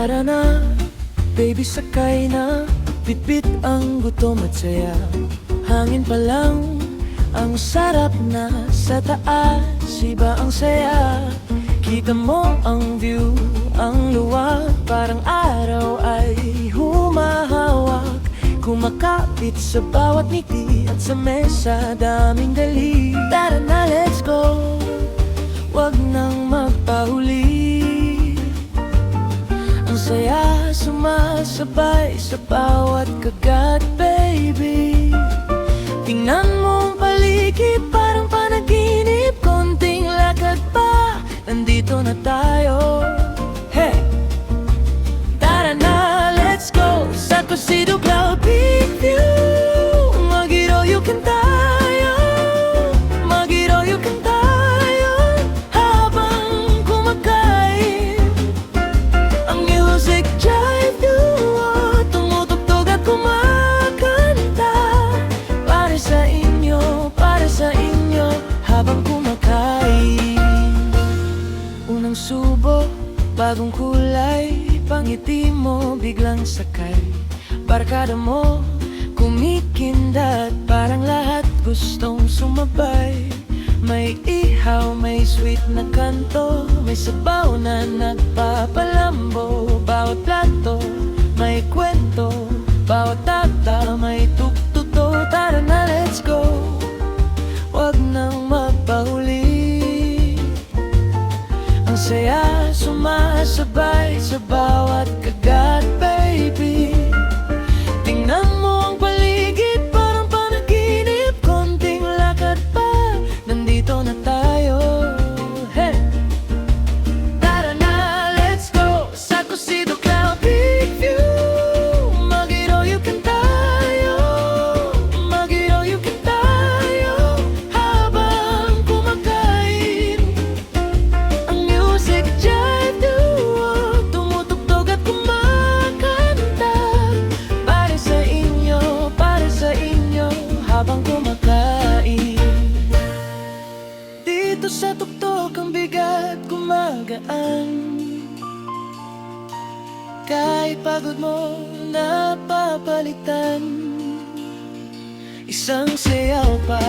Tara na, baby, sakay na. Bitbit ang gutom at saya. Hangin pa lang, ang sarap na sa taas. Iba ang saya. Kita mo ang view, ang luwag. Parang araw ay humahawak. Kumakapit sa bawat ngiti at sa mesa daming dali. Tara na, let's go. Wag nang magpahuli. Ang saya sumasabay sa bawat kagat, baby. Tingnan mo ang paligid, parang panaginip. Konting lakad pa, nandito na tayo. Hey! Tara na, let's go. Sa Cosido Cloud Peak View. Mag-iroyukan tayo. Mag-iroyukan tayo habang kumakain. Ang music drive you, tumutugtog at kumakanta. Para sa inyo habang kumakain. Unang subo, bagong kulay. Pangiti mo, biglang sakay. Barkada mo, kumikindat. Parang lahat gustong sumabay. May ihaw, may sweet na kanto. May sabaw na nagpapalambo. Bawat plato, may kwento. Bawat tata, may tuktuto. Tara na, let's go. Wag nang magpahuli. Ang saya sumasabay sa bawat kagat, baby. Tingnan mo ang paligid, parang panaginip. Konting lakad pa, nandito na tayo. Hey! Tara na, let's go. Sa Cosido Cloud Peak View. Mag-iroyukan tayo. Mag-iroyukan tayo habang kumakain. Ang music drive you, tumutugtog at kumakanta. Para sa inyo habang kumakain. Dito sa tuktok ang bigat gumagaan. Kahit pagod mo napapalitan. Isang sayaw pa.